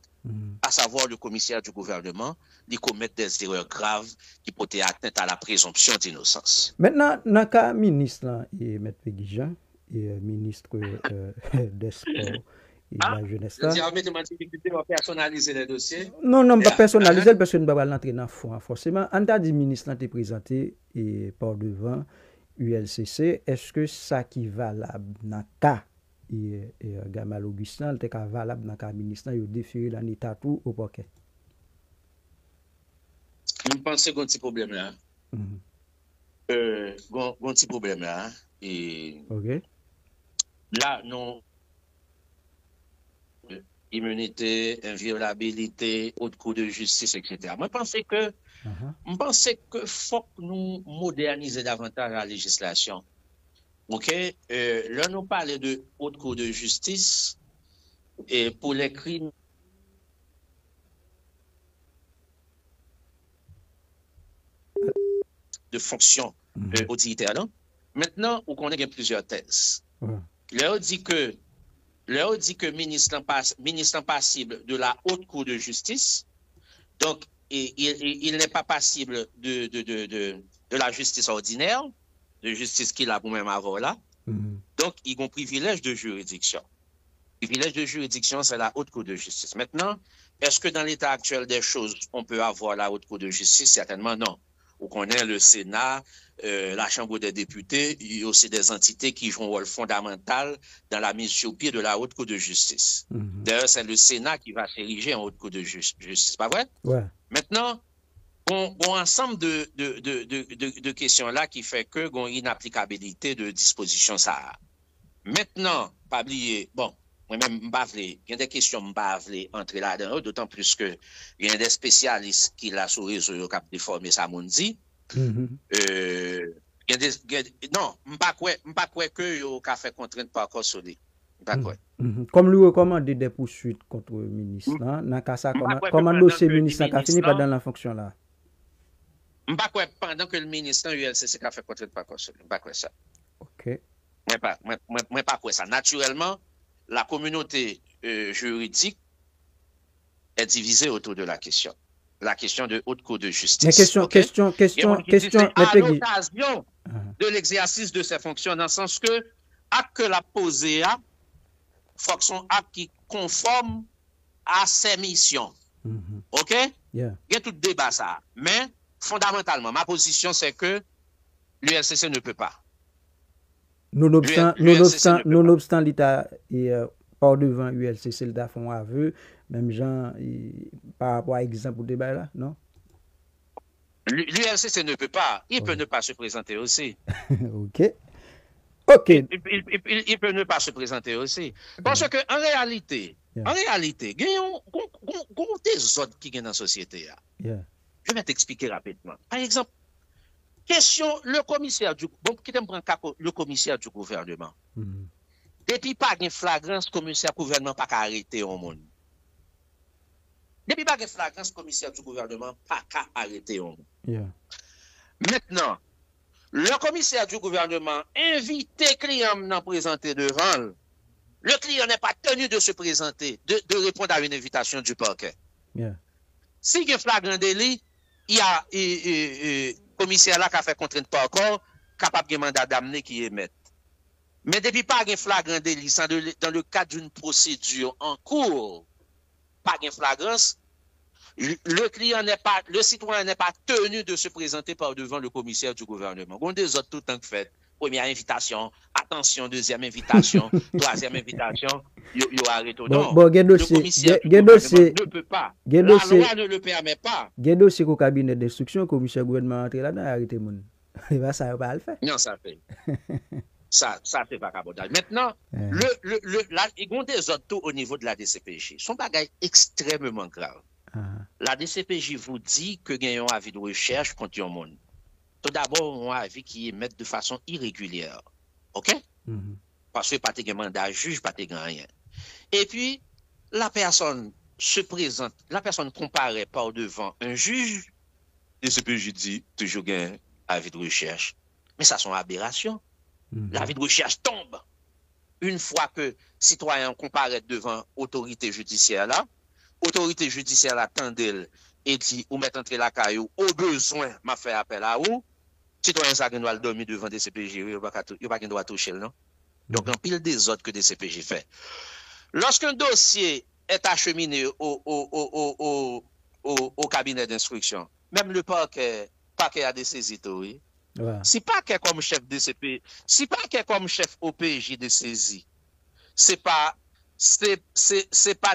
à savoir le commissaire du gouvernement, ils commettent des erreurs graves qui portent atteinte à la présomption d'innocence.
Maintenant, dans le cas ministre, et M. Guijan, et ministre des Sports, et de la jeunesse
Je
là.
dis, mettez-moi en difficulté, on personnalise les dossiers.
Non, non, pas
Yeah.
personnalisé parce que nous ne pouvons pas entrer dans le fond. Forcément, on t'a dit ministre là, t'es présenté et par devant ULCC. Est-ce que ça qui est valable dans le cas et Gamal Augustin, c'est valable dans le cas ministre, il a déféré l'état tout au parquet?
Je pense qu'il y a un petit problème là.
Mhm.
Un petit problème là. Et
OK.
là, non. Immunité, inviolabilité, haute cour de justice, etc. Moi, je pense que faut que nous moderniser davantage la législation. OK? Là, nous parlons de haute cour de justice et pour les crimes de fonction auditaire. Maintenant, on connaît plusieurs thèses. Là, on dit que ministre passible de la haute cour de justice, donc il n'est pas passible de la justice ordinaire, de justice qu'il a pour même avoir là. Donc, il a un privilège de juridiction. Le privilège de juridiction, c'est la haute cour de justice. Maintenant, est-ce que dans l'état actuel des choses, on peut avoir la haute cour de justice? Certainement non. On connaît le Sénat, la Chambre des députés, il y a aussi des entités qui jouent un rôle fondamental dans la mise sur pied de la haute cour de justice. D'ailleurs, c'est le Sénat qui va s'ériger en haute cour de justice, pas vrai?
Ouais.
Maintenant, bon ensemble de questions là qui fait que bon inapplicabilité de disposition ça. Maintenant, pas oublier, bon, moi-même, il y a des questions m'bavler entre là-dedans, d'autant plus que il y a des spécialistes qui la sous réseau qui ont déformé ça m'ont dit. Non, m'pas quoi que yo ka fait contrainte par corps solide. M'pas quoi.
Comme lui recommande des poursuites contre le ministre là, dans cas ça comment dossier ministre a fini pas dans la fonction là.
M'pas quoi pendant que le ministre ULCC a fait contrainte par corps solide. M'pas quoi ça.
OK.
Moi pas quoi ça. Naturellement, la communauté juridique est divisée autour de la question de haute cour de justice.
Mais question,
à l'occasion de l'exercice de ses fonctions, dans le sens que acte que la posé a, faut que son acte qui conforme à ses missions. OK?
Yeah.
Il y a tout débat ça. Mais fondamentalement, ma position c'est que l'ULCC ne peut pas.
Nonobstant l'État et par devant ULCC, l'État font aveu, même gens par rapport à exemple au débat là, non?
L'ULCC ne peut pas. Il peut ne pas se présenter aussi.
OK.
Il peut ne pas se présenter aussi. Parce que en réalité, il y a des autres qui sont dans la société. Je vais t'expliquer rapidement. Par exemple, question, le commissaire du gouvernement. Depuis pas de flagrance, commissaire du gouvernement pas arrêter au monde. Depuis pas de flagrance, commissaire du gouvernement pas arrêter au monde. Maintenant, le commissaire du gouvernement invite client à présenter devant. Le client n'est pas tenu de se présenter, de répondre à une invitation du parquet. Si il y a flagrant délit, il y a commissaire là qui a fait contrainte par corps, capable de mandat d'amener qui émet. Mais depuis pas un flagrant délit, dans le cadre d'une procédure en cours, pas de flagrance, le citoyen n'est pas tenu de se présenter par devant le commissaire du gouvernement. On des autres tout temps que fait. Première invitation, attention, deuxième invitation, troisième invitation, il arrête. Non, le commissaire du gouvernement ne peut pas. La loi ne le permet pas.
Il y a des dossiers au cabinet d'instruction, le commissaire du gouvernement entre là-dedans et arrêté moun. Et bien ça va le faire.
Non, ça fait. Ça fait vagabondage. Maintenant, il y a des autres au niveau de la DCPJ. Son bagage extrêmement grave. La DCPJ vous dit que il y a un avis de recherche contre un monde. Tout d'abord, un avis qui émet de façon irrégulière. OK? Parce que pas de mandat juge, pas de rien. Et puis, la personne se présente, la personne comparaît par devant un juge, DCPJ dit toujours un avis de recherche. Mais ça, c'est une aberration. L'avis de recherche tombe. Une fois que citoyen comparaît devant autorité judiciaire là, autorité judiciaire attendait et dit ou mettre entre la caillou au besoin m'a fait appel à ou citoyen ça doit dormir devant des CPJ il pas droit toucher non donc en pile des autres que des CPJ fait Lorsqu'un dossier est acheminé au cabinet d'instruction, même le parquet a des saisies, oui.
Ouais.
Si parquet comme chef DCP, si parquet comme chef OPJ de saisie, c'est pas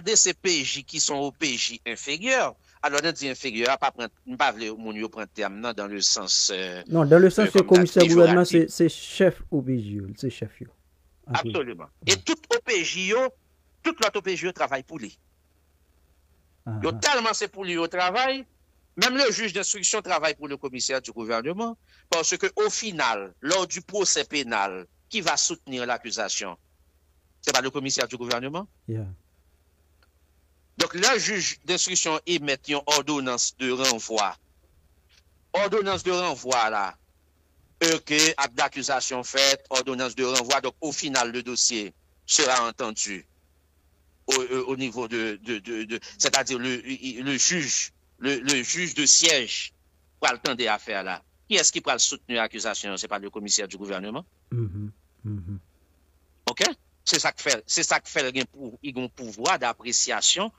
des CPJ qui sont OPJ inférieurs. Alors, on dit inférieur, pas prendre mon prendre terme dans le sens.
Non, dans le sens que commissaire gouvernement, c'est chef OPJ, c'est chef.
Absolument. Et tout OPJ, toute l'autre OPJ travaille pour lui. Tellement c'est pour lui au travail, même le juge d'instruction travaille pour le commissaire du gouvernement, parce que au final, lors du procès pénal, qui va soutenir l'accusation? C'est pas le commissaire du gouvernement?
Yeah.
Donc, le juge d'instruction émet une ordonnance de renvoi. Ordonnance de renvoi, là, que acte d'accusation faite, ordonnance de renvoi. Donc, au final, le dossier sera entendu au niveau c'est-à-dire le juge de siège pour le temps des affaires là. Qui est-ce qui pourra soutenir l'accusation? C'est pas le commissaire du gouvernement. OK? C'est ça que fait un pouvoir d'appréciation,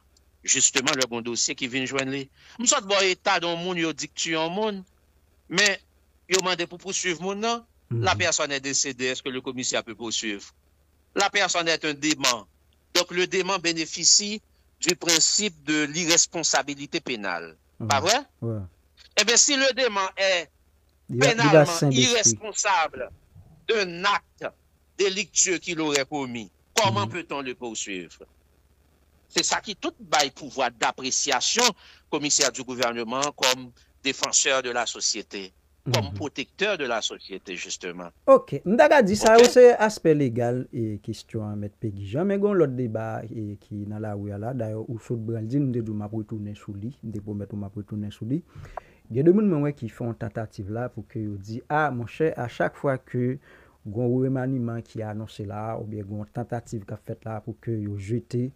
justement, le bon dossier qui vient joindre les. Nous sommes dans l'état dont moun yo dit que tu es un monde, mais yo demandé pour poursuivre moun non. La personne est décédée, est-ce que le commissaire peut poursuivre? La personne est un dément. Donc, le dément bénéficie du principe de l'irresponsabilité pénale. Pas vrai?
Ouais.
Eh bien, si le dément est pénalement irresponsable d'un acte délictueux qu'il aurait commis, comment peut-on le poursuivre? C'est ça qui tout bail pouvoir d'appréciation, commissaire du gouvernement, comme défenseur de la société, comme protecteur de la société, justement.
Ok, m'daga dit ça, c'est aspect légal et question à mettre Peggy Jean, mais gon l'autre débat qui dans la rue là, d'ailleurs, où saute Brandine, m'de m'a retourner sous lui, m'de promettre m'a retourner sous lui. Il y a des gens qui font une tentative là pour que yo dit ah mon cher, à chaque fois que gon remaniement qui a annoncé là ou bien gon tentative qu'a fait là pour que yo jeté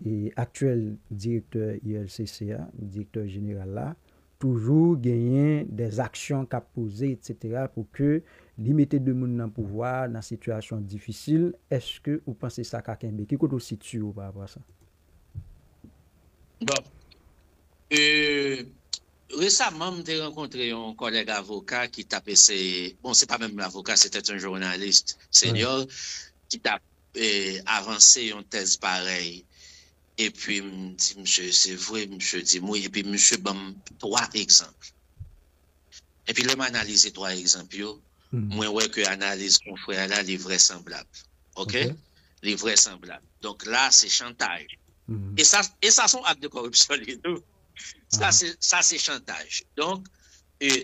et actuel directeur ILCC, directeur général là, toujours gagner des actions qu'a posées, etc. pour que limiter de monde dans pouvoir dans situation difficile. Est-ce que vous pensez ça qu'a Kembe? Qui côté situe par rapport à ça?
Bon. Récemment, j'ai rencontré un collègue avocat qui tapait bon, c'est pas même l'avocat, c'était un journaliste senior qui t'a avancé une thèse pareille. Et puis, me dit, monsieur, c'est vrai, monsieur dit, moi, et puis, monsieur, bon, 3 exemples. Et puis, l'homme analysé 3 exemples, moi, ouais, que analyse confrère là, les vraisemblables. OK? Les vraisemblables. Donc là, c'est chantage. Et ça, sont actes de corruption, les deux. Ça, c'est chantage. Donc,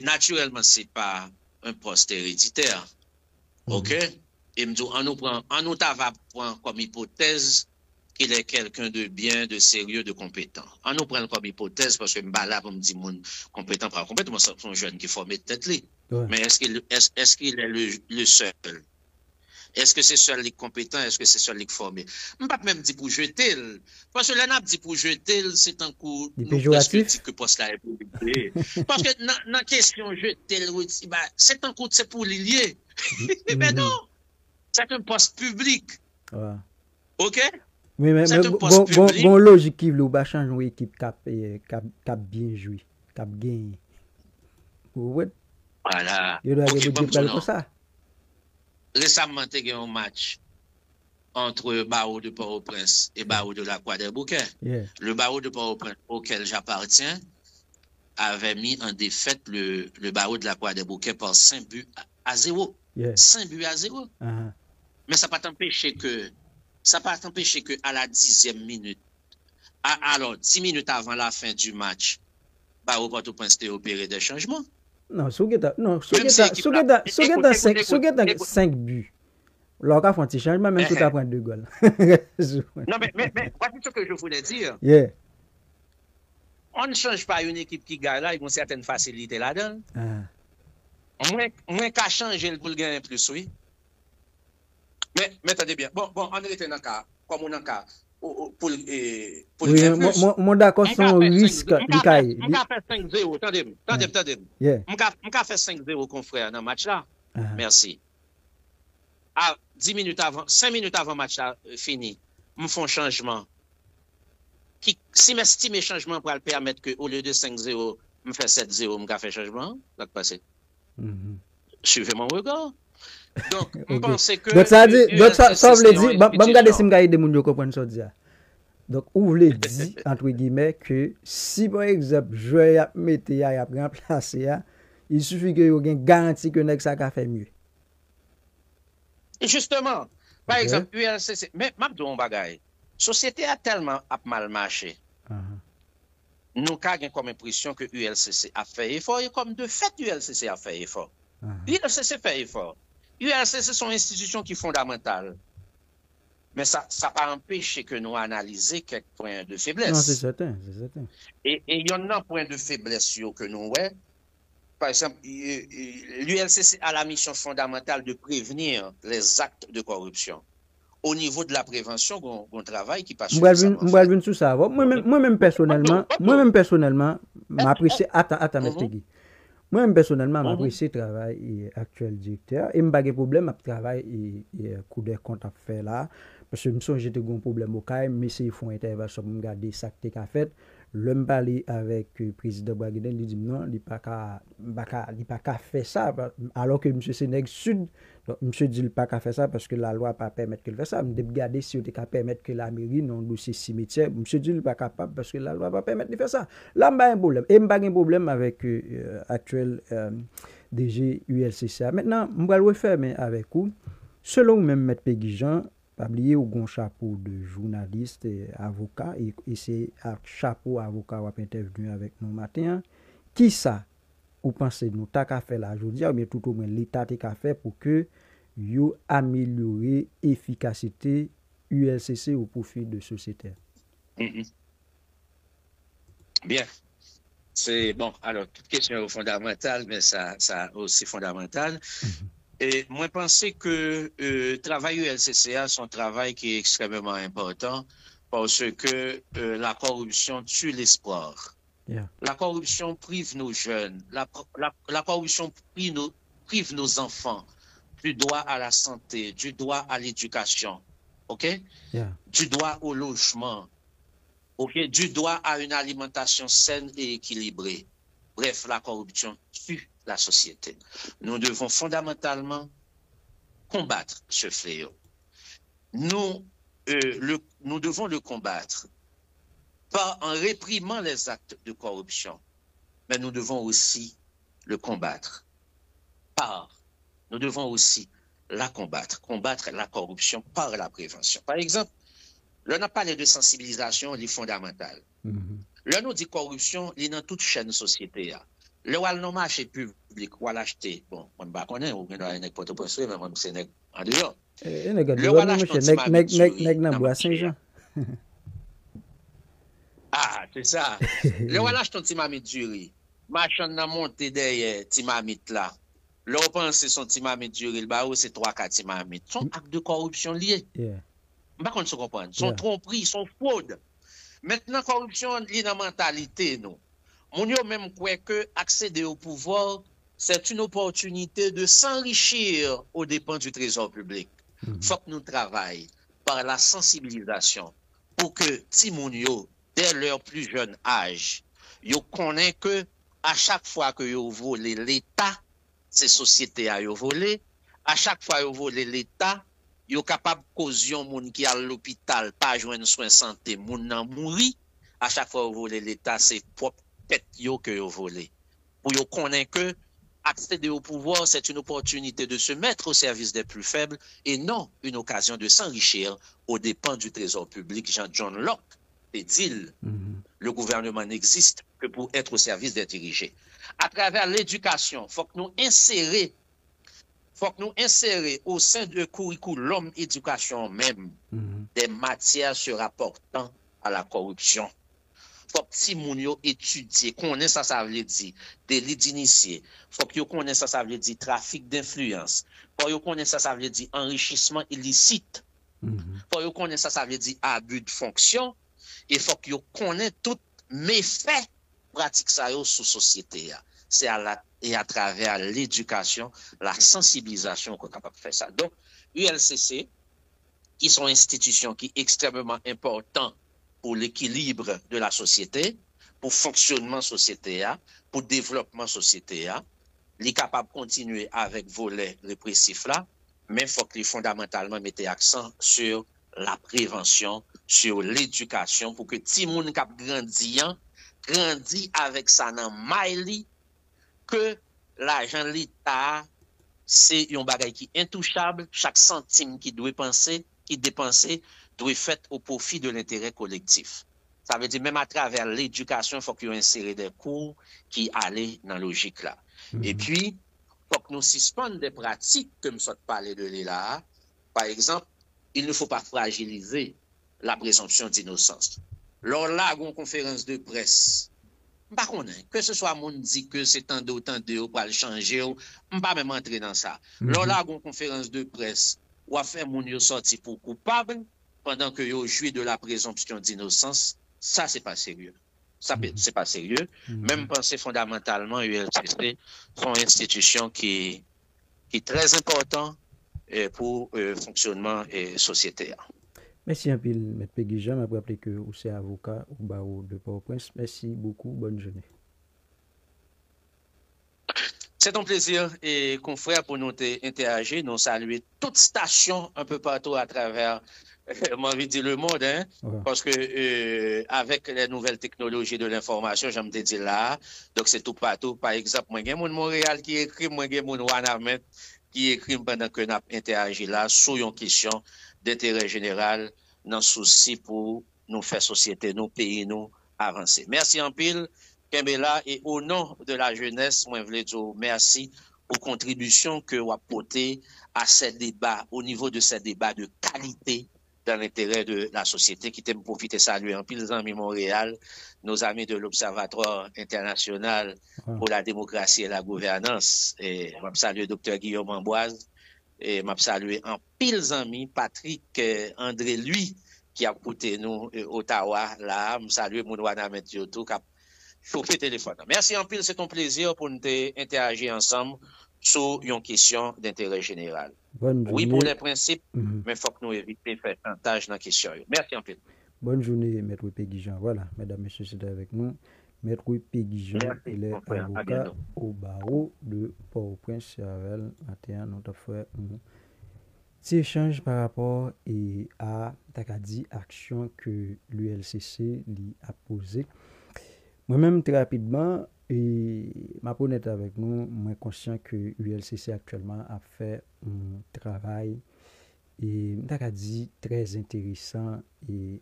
naturellement, c'est pas un poste héréditaire. OK? Et me dit, on nous va prendre comme hypothèse qu'il est quelqu'un de bien, de sérieux, de compétent. On nous prend comme hypothèse parce que là, on me dit, mon compétent, pas compétent, c'est un jeune qui forme tête li. Mais est-ce qu'il est le seul? Est-ce que c'est seul qui est compétent? Est-ce que c'est seul qui est formé? Je ne peux pas même dire pour jeter. Parce que là, on dit pour jeter, c'est un coup
péjoratif
que poste la République. Parce que dans la question jeter, c'est un coup, c'est pour l'ilier. Mais non, c'est un poste public. OK?
Mais bon logique qui veut changer une équipe cap bien joué, cap gagné.
Voilà.
Il doit y avoir pour ça.
Récemment, il y a eu un match entre Barreau de Port-au-Prince et Barreau de la Croix-des-Bouquets. Le Barreau de Port-au-Prince auquel j'appartiens avait mis en défaite le Barreau de la Croix-des-Bouquets par 5 buts à 0. 5 buts à 0. Mais ça n'a pas empêché que à la 10e minute, alors 10 minutes avant la fin du match, Barreau Port-au-Prince a opéré des changements.
Non, si vous avez 5 buts, là, on a fait un petit changement, même si tu as pris 2 goals.
Non, mais voici ce que je voulais dire. On ne change pas une équipe qui gagne là, ils ont une certaine facilité là-dedans. Moins qu'à changer pour le gagner plus, oui. Mais attendez bien. Bon, on est dans le cas, comme on est dans le cas. Pour
mon d'accord son risque
on a fait 5-0 attendez on a fait 5-0 confrère dans le match là. Merci. 5 minutes avant le match là fini, me font changement, si m'estime changement pour le permettre que au lieu de 5-0, me fait 7-0, me fait changement, ça passé. Suivez mon regard. Donc, je pense que
donc ça veut dire bon regarder si me des moun yo comprendre ça dire. Donc, vous voulez dire, entre guillemets, que si, par exemple, joueur a mette a remplacé, il suffit que vous ayez une garantie que ça va faire mieux.
Et justement, par exemple, ULCC, mais m'abdou un bagay, société a tellement mal marché. Nous avons comme impression que ULCC a fait effort, et comme de fait, ULCC a fait effort. ULCC fait effort. ULCC sont institutions qui sont fondamentales. Mais ça n'a pas empêché que nous analysions quelques points de faiblesse.
Non, c'est certain, c'est certain.
Et il y en a un point de faiblesse que nous voyons. Par exemple, l'ULCC a la mission fondamentale de prévenir les actes de corruption. Au niveau de la prévention, on travaille qui passe sur ça.
Moi-même sur ça. Moi-même personnellement, m'apprécie. Attends, moi-même personnellement, m'apprécie le travail actuel directeur. Et m'pas de problème avec le travail et coup de compte à faire là. Parce que je j'étais un problème au cas, mais s'ils font intervention pour regarder ça que tu as fait, l'homme parler avec le président Braguiden, il dit non, il n'y a pas qu'à faire ça, alors que M. Sénègue Sud, donc M. dit il n'y a pas qu'à faire ça parce que la loi ne pas permettre qu'il fasse ça. Je me regarder si on peut permettre que la mairie non dossier cimetière, M. dit il n'est pas capable parce que la loi ne pas permettre de faire ça. Là, je n'ai pas un problème. Et je n'ai pas un problème avec l'actuel DG ULCCA. Maintenant, je vais le refermer avec vous. Selon même M. Peggy Jean, pas oublier au gon chapeau de journaliste et avocat et c'est un chapeau avocat ou intervenu avec nous matin. Qui ça ou pensez nous ta ka faire la aujourd'hui ou bien tout au moins l'état ta fait pour que yo améliorer efficacité ULCC au profit de société.
Bien. C'est bon, alors toute question fondamentale mais ça aussi fondamental. Et moi, je pense que le travail ULCCA, c'est un travail qui est extrêmement important parce que la corruption tue l'espoir. La corruption prive nos jeunes. La corruption prive nos enfants du droit à la santé, du droit à l'éducation, du droit au logement, du droit à une alimentation saine et équilibrée. Bref, la corruption tue la société. Nous devons fondamentalement combattre ce fléau. Nous devons le combattre pas en réprimant les actes de corruption, mais nous devons aussi le combattre nous devons aussi combattre la corruption par la prévention. Par exemple, là, on a parlé de sensibilisation, elle est fondamentale. Là, nous dit corruption, il est dans toute chaîne société. Le wal non marché public, ou l'acheter, bon, on ne va pas connaître, ou bien on a pas de mais moi, c'est en dehors. Le wal acheter Ah, c'est ça. Le wal acheter un petit mamite du riz. Machin n'a monté derrière, petit mamite là. Là, on pense que son petit mamite du riz, c'est 3-4 petit mamite. Son acte de corruption lié. Par contre, se comprendre. Son tromperie, son fraude. Maintenant, corruption liée dans la mentalité, nous. Mon yo même croit que accéder au pouvoir, c'est une opportunité de s'enrichir aux dépens du trésor public. Faut que nous travaillions par la sensibilisation pour que Timounio, dès leur plus jeune âge, yo connaît que à chaque fois que yo volé l'État, ces sociétés a yo volé, à chaque fois yo volé l'État, yo capable causion moun qui à l'hôpital pas joindre soin santé, moun nan mouri, à chaque fois yo volé l'État, c'est propre tête yo que yo volé. Pour yo connaître que accéder au pouvoir, c'est une opportunité de se mettre au service des plus faibles et non une occasion de s'enrichir aux dépens du trésor public. Jean-John Locke et dit, le gouvernement n'existe que pour être au service des dirigés. À travers l'éducation, faut que nous insérer au sein de curriculum éducation même des matières se rapportant à la corruption. Faut que si moun yo étudier, connaît ça veut dire délit d'initié. Faut que yo connaît ça veut dire trafic d'influence. Faut yo connaît ça veut dire enrichissement illicite. Faut yo connaît ça veut dire abus de fonction. Et faut que yo connaît tout méfait pratique ça yo sous société. C'est à travers l'éducation, la sensibilisation qu'on est capable de faire ça. Donc, ULCC qui sont institutions qui sont extrêmement importantes pour l'équilibre de la société, pour fonctionnement société, pour développement société, il est capable de continuer avec volet répressif là, mais il faut qu'il fondamentalement mette accent sur la prévention, sur l'éducation, pour que tout le monde grandit avec ça dans maili, que l'argent de l'État, c'est un bagage qui est intouchable, chaque centime qui doit dépenser, doit être fait au profit de l'intérêt collectif. Ça veut dire même à travers l'éducation, il faut qu'il y ait inséré des cours qui allaient dans la logique là. Et puis, il faut que nous suspendions des pratiques, comme ça parler de là. Par exemple, il ne faut pas fragiliser la présomption d'innocence. Lors là, une conférence de presse, par contre, que ce soit mon dit que c'est tant de pour le changer, on pas même entrer dans ça. Lors là, une conférence de presse, ou à faire mon yo sorti pour coupable pendant que yo jouit de la présomption d'innocence, ça c'est pas sérieux. Ça c'est pas sérieux. Même penser fondamentalement ULCC sont institutions qui est très important pour fonctionnement sociétaire.
Merci un peu, M. Péguijan. Je me rappelle que vous êtes avocat au barreau de Port-au-Prince. Merci beaucoup. Bonne journée.
C'est un plaisir et confrère pour nous interagir, nous saluer toute station un peu partout à travers, moi envie de dire le monde, hein, parce que avec les nouvelles technologies de l'information, j'aime te dire là, donc c'est tout partout. Par exemple, moi, il y a mon Montréal qui écrit, moi, il y a mon Wanamet qui écrit pendant que nous interagissons là sur une question d'intérêt général, dans souci pour nous faire société, nos pays, nous avancer. Merci en pile. Kembela, et au nom de la jeunesse, moi, je voulais dire merci aux contributions que vous apportez à ces débats, au niveau de ces débats de qualité dans l'intérêt de la société, qui t'aime profiter saluer en pile les amis Montréal, nos amis de l'Observatoire international pour la démocratie et la gouvernance, et je salue le docteur Guillaume Amboise, et je salue en pile amis Patrick André, lui, qui a coûté nous Ottawa, là, je salue mon Wanamet Yoto, qui a chauffer téléphone. Merci en pile, c'est un plaisir pour nous interagir ensemble sur une question d'intérêt général. Oui, pour les principes, mais il faut que nous évitions de faire chantage dans la question. Merci en pile.
Bonne journée, Maître Péguijan. Voilà, mesdames et messieurs, c'est avec nous. Maître Péguijan, il est avocat au barreau de Port-au-Prince, Chavel, 21, notre frère. Petit échange par rapport à action que l'ULCC a posée. Moi-même, très rapidement, et ma honnête avec nous, moi conscient que l'ULCC actuellement a fait un travail et très intéressant et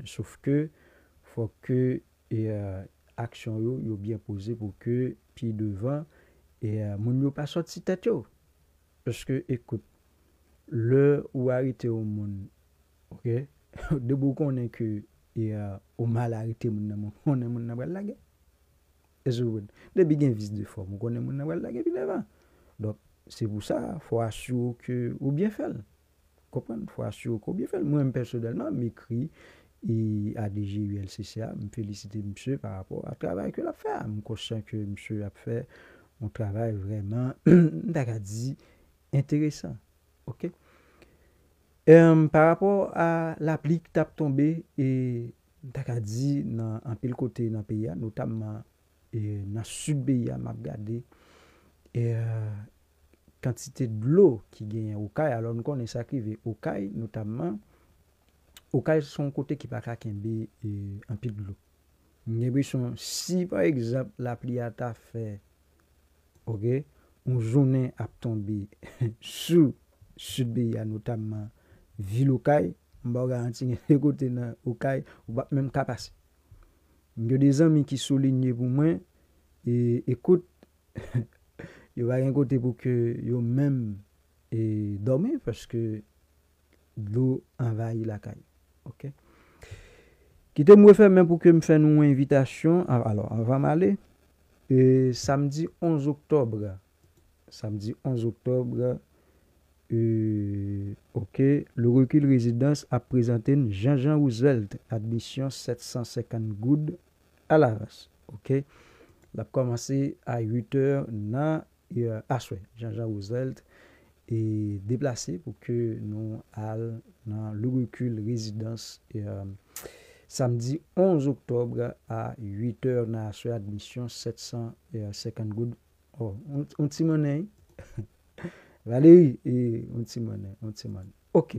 sauf que faut que action yo bien posé pour que puis devant et moun yo pas sorti tête yo parce que écoute le ou arrêter au monde, OK, de beaucoup on est que au mal arrêté moun on est moun nan la guerre de bien vis de forme on est moun nan la guerre puis devant. Donc c'est pour ça faut assurer que ou bien faire comprendre faut assurer qu'on bien faire. Moi personnellement m'écrit et à DG ULCCA me féliciter monsieur par rapport à travail que l'a fait. Je suis conscient que monsieur a fait un travail vraiment intéressant. OK. Par rapport à l'appli qui tape tombé et dit dans un pile côté dans pays notamment et dans sud pays m'a regardé et quantité de l'eau qui gagne au Caille. Alors nous connaissons ça qui veut au Caille notamment au Caille son côté qui pas kembe un pile de l'eau. Si par exemple l'appli a ta fait OK une journée a tombé sous sud pays notamment ville au Caille, m'ba garantir que côté dans au Caille ou pas même capacité. Il y a des amis qui soulignent pour moi et écoute il y a un côté pour que yo même et dormir parce que l'eau envahit la caille. OK. Qui te me faire même pour que me faire une invitation. Alors, on va m'aller samedi 11 octobre. Samedi 11 octobre OK, le recul résidence a présenté Jean-Jean Roosevelt admission 750 good à la race. OK. La commencé à 8h dans Jean-Jean Roosevelt est déplacé pour que nous allions dans le recul résidence samedi 11 octobre à 8h dans la admission 750 gouttes. Oh, on t'y monnaie. Valérie, et on t'y monnaie. Ok.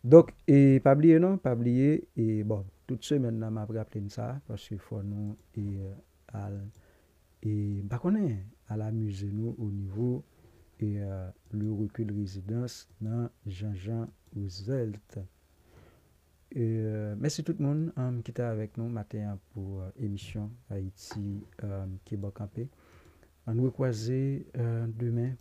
Donc, et pas oublier, non, pas oublier, et bon, toute semaine, on m'a rappelé ça, parce qu'il faut nous, bah, à l'amuser nous au niveau, le recul résidence dans Jean-Jean Roosevelt. Merci tout le monde qui était avec nous matin pour émission Haïti Québec Campé. On nous croiser demain